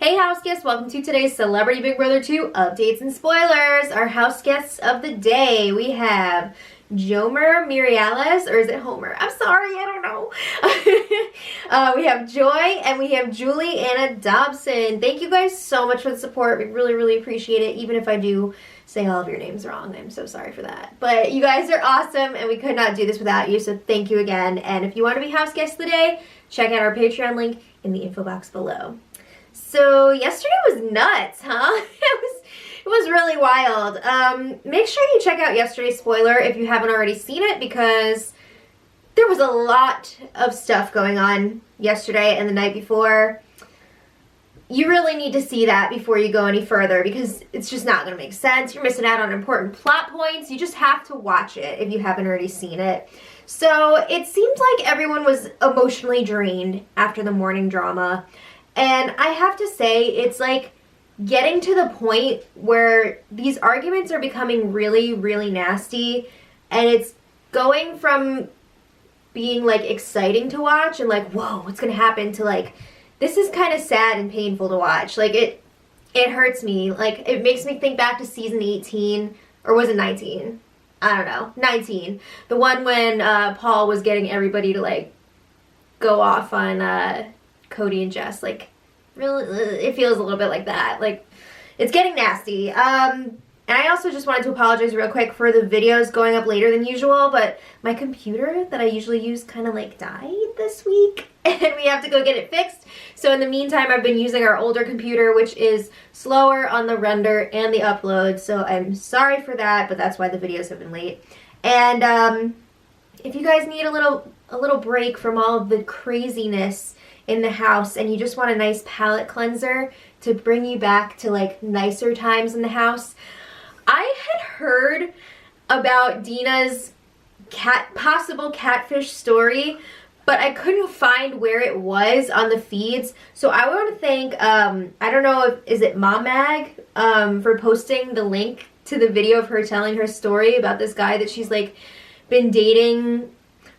Hey house guests, welcome to today's Celebrity Big Brother 2 updates and spoilers. Our house guests of the day, we have Jomer Miriales, or is it Homer? I'm sorry, I don't know. We have Joy and we have Julie Anna Dobson. Thank you guys so much for the support. We really appreciate it, even if I do say all of your names wrong. I'm so sorry for that. But you guys are awesome and we could not do this without you, so thank you again. And if you want to be house guests today, check out our Patreon link in the info box below. So yesterday was nuts, huh? It was really wild. Make sure you check out yesterday's spoiler if you haven't already seen it, because there was a lot of stuff going on yesterday and the night before. You really need to see that before you go any further, because it's just not going to make sense. You're missing out on important plot points. You just have to watch it if you haven't already seen it. So it seems like everyone was emotionally drained after the morning drama. And I have to say, it's like getting to the point where these arguments are becoming really nasty, and it's going from being like exciting to watch and like, whoa, what's gonna happen, to like, this is kind of sad and painful to watch. Like it hurts me. Like it makes me think back to season 18, or was it 19? I don't know, 19. The one when Paul was getting everybody to like go off on Cody and Jess. Like, really, it feels a little bit like that. Like, it's getting nasty. And I also just wanted to apologize real quick for the videos going up later than usual, but my computer that I usually use kind of like died this week, and we have to go get it fixed. So in the meantime, I've been using our older computer, which is slower on the render and the upload, so I'm sorry for that, but that's why the videos have been late. And if you guys need a little break from all of the craziness in the house and you just want a nice palate cleanser to bring you back to like nicer times in the house, I had heard about Dina's possible catfish story, but I couldn't find where it was on the feeds. So I want to thank, I don't know, is it Mom Mag, for posting the link to the video of her telling her story about this guy that she's like been dating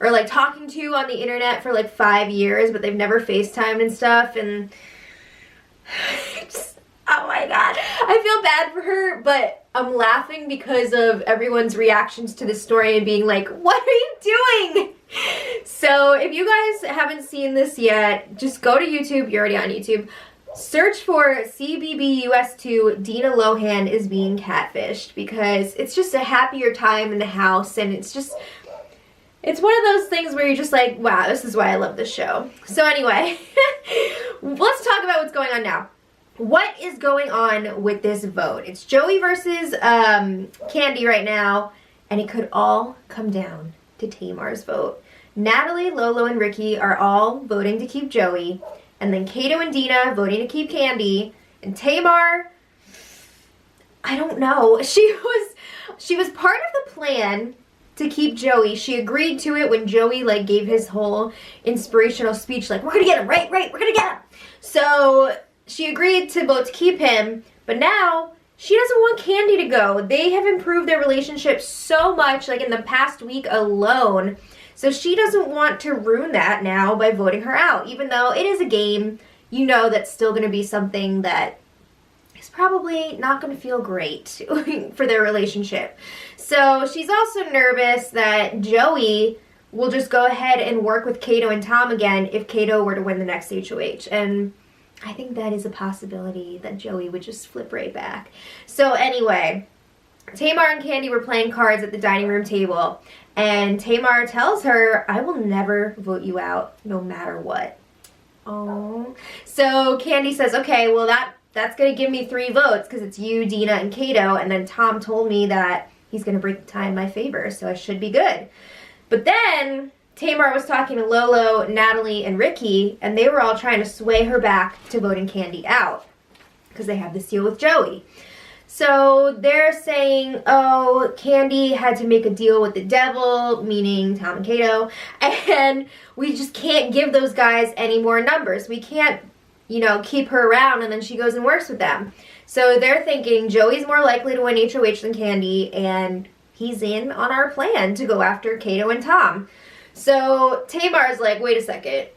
or like talking to on the internet for like 5 years, but they've never FaceTimed and stuff. And just, oh my god, I feel bad for her, but I'm laughing because of everyone's reactions to the story and being like, what are you doing? So if you guys haven't seen this yet, just go to YouTube. You're already on YouTube. Search for CBBUS2 Dina Lohan is being catfished, because it's just a happier time in the house, and it's one of those things where you're just like, wow, this is why I love this show. So anyway, let's talk about what's going on now. What is going on with this vote? It's Joey versus Candy right now, and it could all come down to Tamar's vote. Natalie, Lolo, and Ricky are all voting to keep Joey, and then Kato and Dina voting to keep Candy, and Tamar, I don't know. She was part of the plan to keep Joey. She agreed to it when Joey like gave his whole inspirational speech, like, we're gonna get him, right, we're gonna get him. So she agreed to vote to keep him, but now she doesn't want Candy to go. They have improved their relationship so much, like in the past week alone. So she doesn't want to ruin that now by voting her out, even though it is a game. You know that's still going to be something that is probably not going to feel great for their relationship. So she's also nervous that Joey will just go ahead and work with Kato and Tom again if Kato were to win the next HOH. And I think that is a possibility, that Joey would just flip right back. So anyway, Tamar and Candy were playing cards at the dining room table, and Tamar tells her, I will never vote you out no matter what. Oh. So Candy says, okay, well that's going to give me 3 votes because it's you, Dina, and Kato, and then Tom told me that he's going to break the tie in my favor, so I should be good. But then Tamar was talking to Lolo, Natalie, and Ricky, and they were all trying to sway her back to voting Candy out because they have this deal with Joey. So they're saying, oh, Candy had to make a deal with the devil, meaning Tom and Kato, and we just can't give those guys any more numbers. We can't, you know, keep her around and then she goes and works with them. So they're thinking Joey's more likely to win HOH than Candy, and he's in on our plan to go after Kato and Tom. So Tamar's like, wait a second.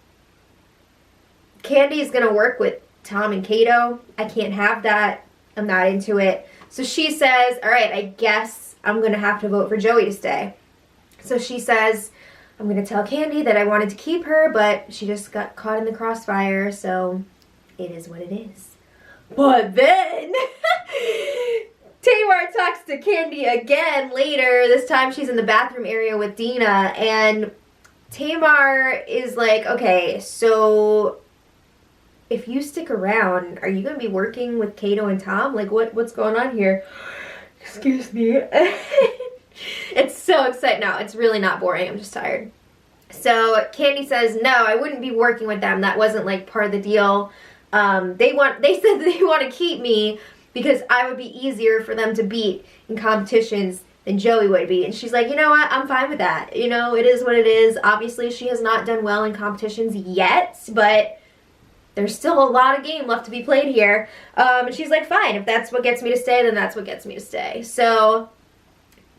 Candy's gonna work with Tom and Kato. I can't have that. I'm not into it. So she says, all right, I guess I'm going to have to vote for Joey to stay. So she says, I'm going to tell Candy that I wanted to keep her, but she just got caught in the crossfire, so it is what it is. But then Tamar talks to Candy again later. This time she's in the bathroom area with Dina, and Tamar is like, okay, so if you stick around, are you going to be working with Kato and Tom? Like, what's going on here? Excuse me. It's so exciting. No, it's really not boring. I'm just tired. So Candy says, no, I wouldn't be working with them. That wasn't like part of the deal. They said they want to keep me because I would be easier for them to beat in competitions than Joey would be. And she's like, you know what? I'm fine with that. You know, it is what it is. Obviously, she has not done well in competitions yet, but there's still a lot of game left to be played here. And she's like, fine, if that's what gets me to stay, then that's what gets me to stay. So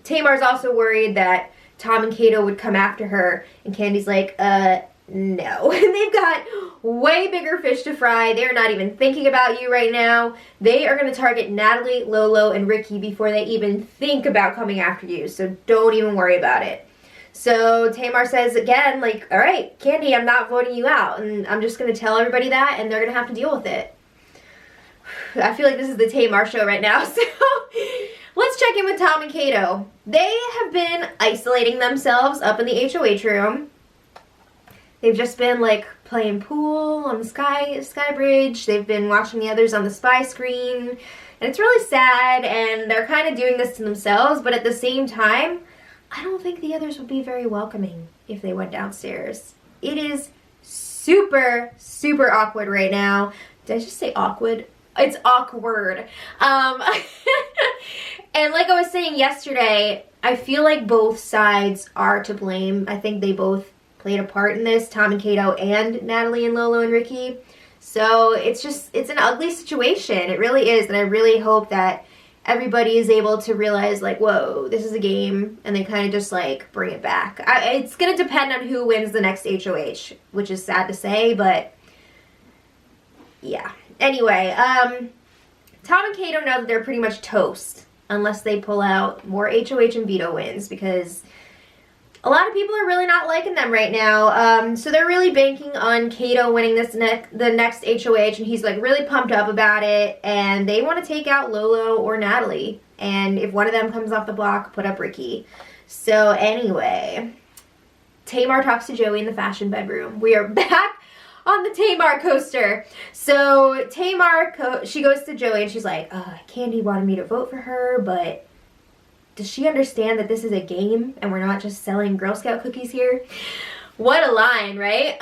Tamar's also worried that Tom and Kato would come after her, and Candy's like, no. They've got way bigger fish to fry. They're not even thinking about you right now. They are going to target Natalie, Lolo, and Ricky before they even think about coming after you, so don't even worry about it. So Tamar says again, like, all right, Candy, I'm not voting you out, and I'm just going to tell everybody that, and they're going to have to deal with it. I feel like this is the Tamar show right now, so let's check in with Tom and Kato. They have been isolating themselves up in the HOH room. They've just been, like, playing pool on the sky bridge. They've been watching the others on the spy screen, and it's really sad, and they're kind of doing this to themselves, but at the same time, I don't think the others would be very welcoming if they went downstairs. It is super, super awkward right now. Did I just say awkward? It's awkward. And like I was saying yesterday, I feel like both sides are to blame. I think they both played a part in this, Tom and Kato and Natalie and Lolo and Ricky. So it's an ugly situation. It really is. And I really hope that everybody is able to realize, like, whoa, this is a game, and they kind of just, like, bring it back. It's going to depend on who wins the next HOH, which is sad to say, but yeah. Anyway, Tom and Kato know that they're pretty much toast unless they pull out more HOH and veto wins, because a lot of people are really not liking them right now. So they're really banking on Kato winning the next HOH, and he's like really pumped up about it, and they want to take out Lolo or Natalie, and if one of them comes off the block, put up Ricky. So anyway, Tamar talks to Joey in the fashion bedroom. We are back on the Tamar coaster. So Tamar, she goes to Joey and she's like, Candy wanted me to vote for her, but does she understand that this is a game and we're not just selling Girl Scout cookies here? What a line, right?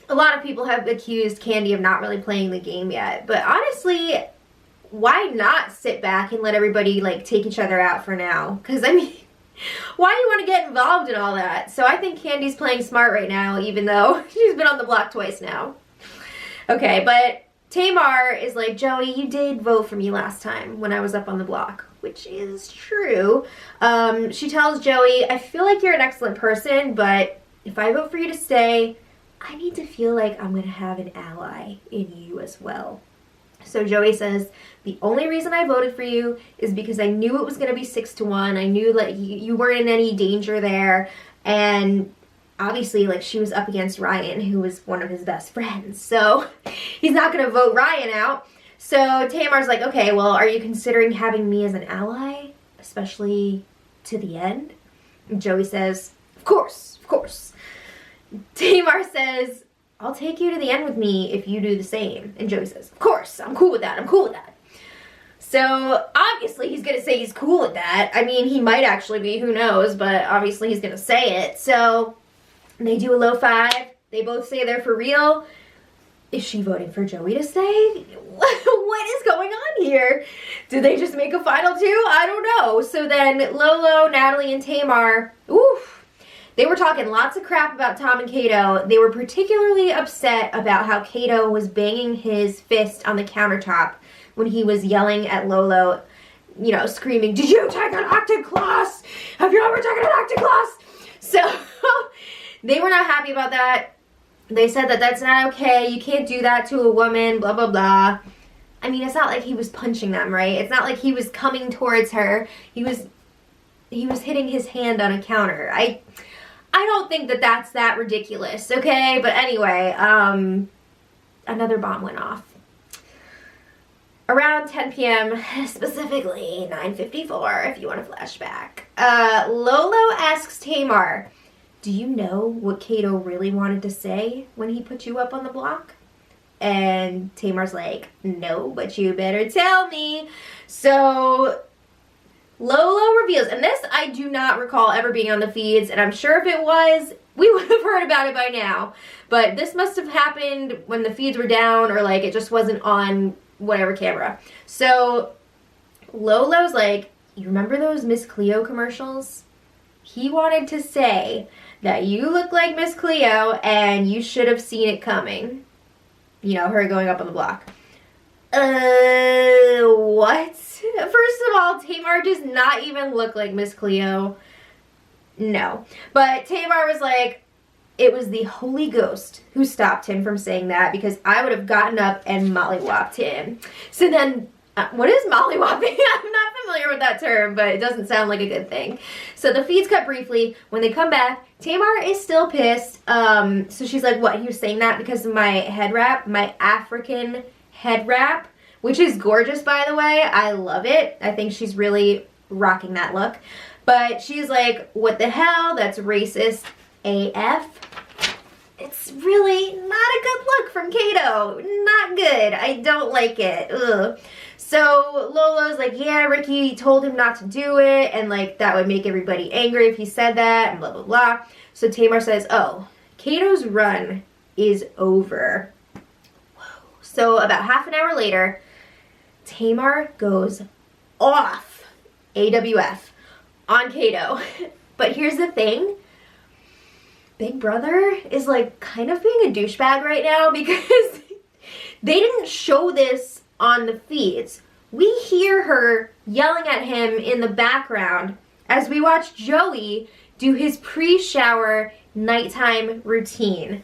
A lot of people have accused Candy of not really playing the game yet, but honestly, why not sit back and let everybody, like, take each other out for now? Because, I mean, why do you want to get involved in all that? So I think Candy's playing smart right now, even though she's been on the block twice now. Okay, but Tamar is like, Joey, you did vote for me last time when I was up on the block, which is true. She tells Joey, I feel like you're an excellent person, but if I vote for you to stay, I need to feel like I'm going to have an ally in you as well. So Joey says, the only reason I voted for you is because I knew it was going to be 6-1. I knew that you weren't in any danger there. And obviously, like, she was up against Ryan, who was one of his best friends. So he's not going to vote Ryan out. So Tamar's like, okay, well, are you considering having me as an ally, especially to the end? And Joey says, of course, of course. Tamar says, I'll take you to the end with me if you do the same. And Joey says, of course, I'm cool with that, I'm cool with that. So obviously he's going to say he's cool with that. I mean, he might actually be, who knows, but obviously he's going to say it. So they do a low five. They both say they're for real. Is she voting for Joey to stay? What is going on here? Did they just make a final two? I don't know. So then Lolo, Natalie, and Tamar, they were talking lots of crap about Tom and Kato. They were particularly upset about how Kato was banging his fist on the countertop when he was yelling at Lolo, you know, screaming, did you take an acting class? Have you ever taken an acting class? So they were not happy about that. They said that that's not okay. You can't do that to a woman, blah, blah, blah. I mean, it's not like he was punching them, right? It's not like he was coming towards her. He was hitting his hand on a counter. I don't think that that's that ridiculous, okay? But anyway, another bomb went off. Around 10 p.m., specifically 9:54, if you want a flashback. Lolo asks Tamar, do you know what Kato really wanted to say when he put you up on the block? And Tamar's like, no, but you better tell me. So Lolo reveals, and this I do not recall ever being on the feeds, and I'm sure if it was, we would have heard about it by now. But this must have happened when the feeds were down, or like it just wasn't on whatever camera. So Lolo's like, you remember those Miss Cleo commercials? He wanted to say that you look like Miss Cleo and you should have seen it coming. You know, her going up on the block. What? First of all, Tamar does not even look like Miss Cleo. No. But Tamar was like, it was the Holy Ghost who stopped him from saying that, because I would have gotten up and mollywopped him. So then, what is mollywopping? I'm not familiar with that term, but it doesn't sound like a good thing. So the feeds cut briefly. When they come back, Tamar is still pissed. So she's like, what, he was saying that because of my head wrap, my African head wrap, which is gorgeous, by the way. I love it. I think she's really rocking that look. But she's like, what the hell? That's racist AF. It's really not a good look from Kato. Not good. I don't like it. Ugh. So Lolo's like, yeah, Ricky told him not to do it, and like that would make everybody angry if he said that, and blah, blah, blah. So Tamar says, oh, Kato's run is over. Whoa. So about half an hour later, Tamar goes off AWF on Kato. But here's the thing. Big Brother is like kind of being a douchebag right now, because they didn't show this on the feeds. We hear her yelling at him in the background as we watch Joey do his pre-shower nighttime routine.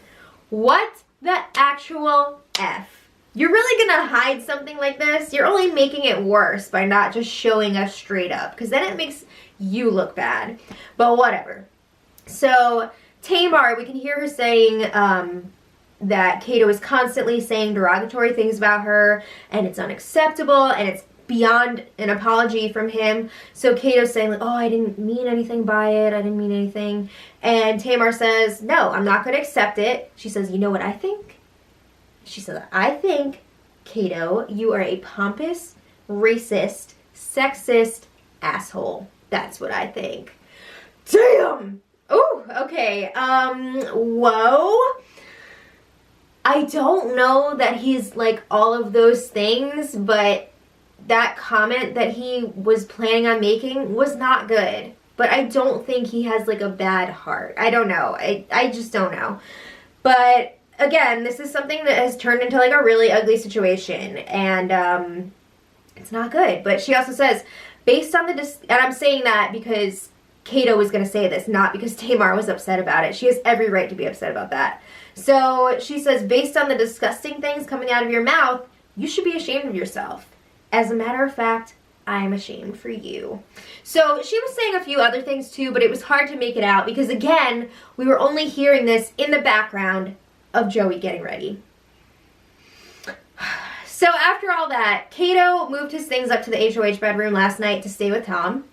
What the actual F? You're really gonna hide something like this? You're only making it worse by not just showing us straight up, because then it makes you look bad. But whatever. So Tamar, we can hear her saying that Kato is constantly saying derogatory things about her, and it's unacceptable, and it's beyond an apology from him. So Kato's saying, like, oh, I didn't mean anything by it. I didn't mean anything. And Tamar says, no, I'm not going to accept it. She says, you know what I think? She says, I think, Kato, you are a pompous, racist, sexist asshole. That's what I think. Damn! Oh, okay. Whoa. I don't know that he's like all of those things, but that comment that he was planning on making was not good. But I don't think he has like a bad heart. I don't know. I just don't know. But again, this is something that has turned into like a really ugly situation, and it's not good. But she also says, based on the and I'm saying that because Kato was going to say this, not because Tamar was upset about it. She has every right to be upset about that. So she says, based on the disgusting things coming out of your mouth, you should be ashamed of yourself. As a matter of fact, I'm ashamed for you. So she was saying a few other things too, but it was hard to make it out because, again, we were only hearing this in the background of Joey getting ready. So after all that, Kato moved his things up to the HOH bedroom last night to stay with Tom.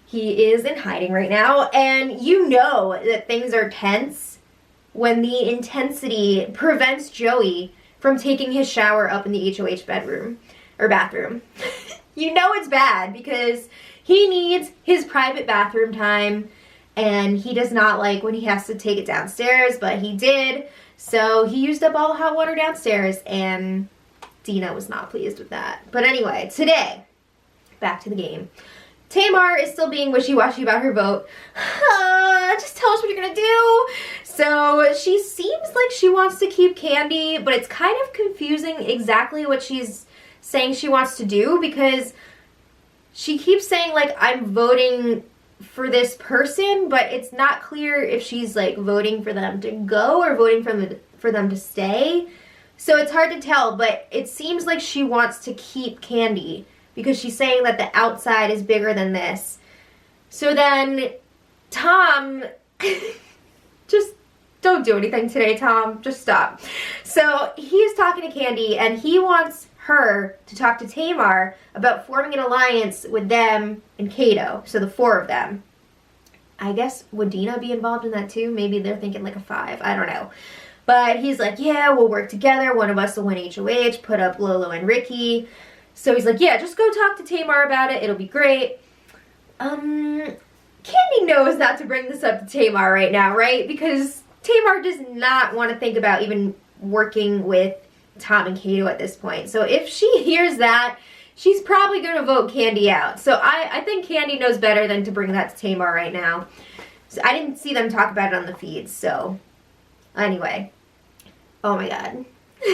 He is in hiding right now, and you know that things are tense when the intensity prevents Joey from taking his shower up in the HOH bedroom, or bathroom. You know it's bad because he needs his private bathroom time, and he does not like when he has to take it downstairs, but he did. So he used up all the hot water downstairs, and Dina was not pleased with that. But anyway, today, back to the game. Tamar is still being wishy-washy about her vote. Just tell us what you're gonna do. So she seems like she wants to keep Candy, but it's kind of confusing exactly what she's saying she wants to do, because she keeps saying, like, I'm voting for this person, but it's not clear if she's, like, voting for them to go or voting for them to stay. So it's hard to tell, but it seems like she wants to keep Candy because she's saying that the outside is bigger than this. So then Tom, just don't do anything today, Tom. Just stop. So he's talking to Candy, and he wants her to talk to Tamar about forming an alliance with them and Kato. So the 4 of them. I guess, would Dina be involved in that too? Maybe they're thinking like a 5. I don't know. But he's like, yeah, we'll work together. One of us will win HOH, put up Lolo and Ricky. So he's like, yeah, just go talk to Tamar about it. It'll be great. Candy knows not to bring this up to Tamar right now, right? Because Tamar does not want to think about even working with Tom and Kato at this point. So if she hears that, she's probably going to vote Candy out. So I think Candy knows better than to bring that to Tamar right now. So I didn't see them talk about it on the feeds. So anyway. Oh my god.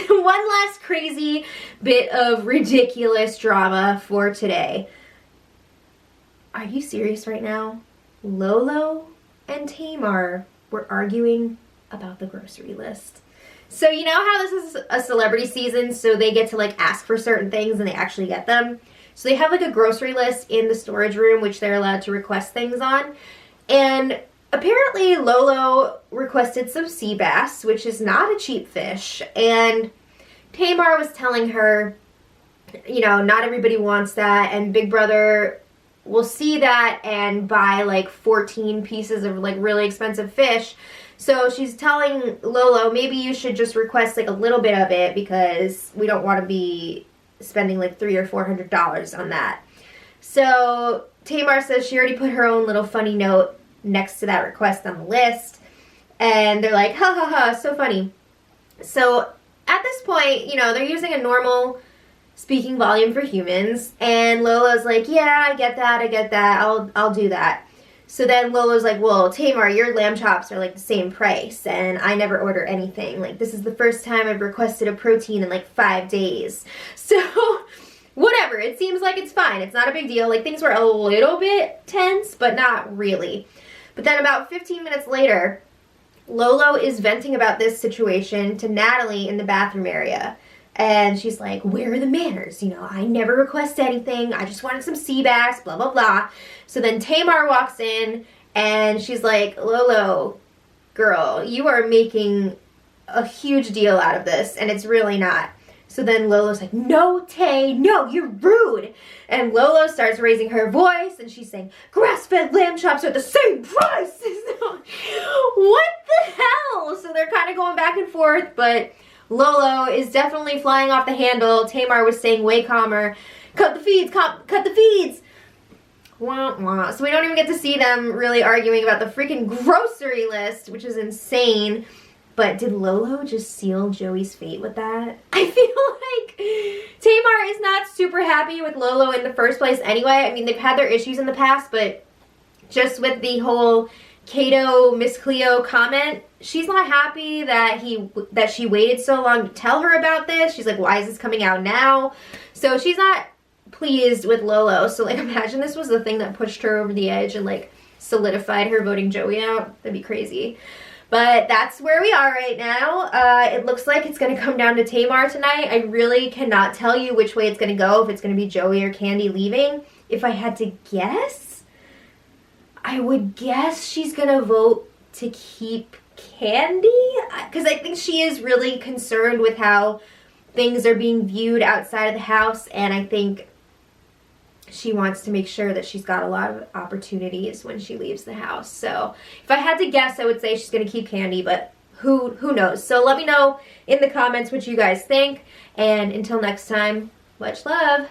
One last crazy bit of ridiculous drama for today. Are you serious right now? Lolo and Tamar were arguing about the grocery list. So you know how this is a celebrity season, so they get to like ask for certain things and they actually get them? So they have like a grocery list in the storage room which they're allowed to request things on. And apparently Lolo requested some sea bass, which is not a cheap fish, and Tamar was telling her, you know, not everybody wants that, and Big Brother will see that and buy like 14 pieces of like really expensive fish. So she's telling Lolo, maybe you should just request like a little bit of it because we don't want to be spending like $300 or $400 on that. So Tamar says she already put her own little funny note next to that request on the list, and they're like, ha ha ha, so funny. So at this point, you know, they're using a normal speaking volume for humans, and Lolo's like, yeah, I get that, I'll do that. So then Lolo's like, well, Tamar, your lamb chops are like the same price, and I never order anything. Like, this is the first time I've requested a protein in like 5 days. So whatever, it seems like it's fine. It's not a big deal. Like, things were a little bit tense, but not really. But then about 15 minutes later, Lolo is venting about this situation to Natalie in the bathroom area. And she's like, where are the manners? You know, I never request anything. I just wanted some sea bass, blah, blah, blah. So then Tamar walks in and she's like, Lolo, girl, you are making a huge deal out of this and it's really not. So then Lolo's like, no, Tay, no, you're rude. And Lolo starts raising her voice and she's saying, grass-fed lamb chops are the same price. What the hell? So they're kind of going back and forth, but Lolo is definitely flying off the handle. Tamar was saying way calmer, cut the feeds, cut the feeds. Wah, wah. So we don't even get to see them really arguing about the freaking grocery list, which is insane. But did Lolo just seal Joey's fate with that? I feel like Tamar is not super happy with Lolo in the first place anyway. I mean, they've had their issues in the past, but just with the whole Kato Miss Cleo comment, she's not happy that she waited so long to tell her about this. She's like, why is this coming out now? So she's not pleased with Lolo. So like, imagine this was the thing that pushed her over the edge and like solidified her voting Joey out. That'd be crazy. But that's where we are right now. It looks like it's going to come down to Tamar tonight. I really cannot tell you which way it's going to go, if it's going to be Joey or Candy leaving. If I had to guess, I would guess she's going to vote to keep Candy. Because I think she is really concerned with how things are being viewed outside of the house. And I think she wants to make sure that she's got a lot of opportunities when she leaves the house. So if I had to guess, I would say she's going to keep Candy, but who knows? So let me know in the comments what you guys think. And until next time, much love.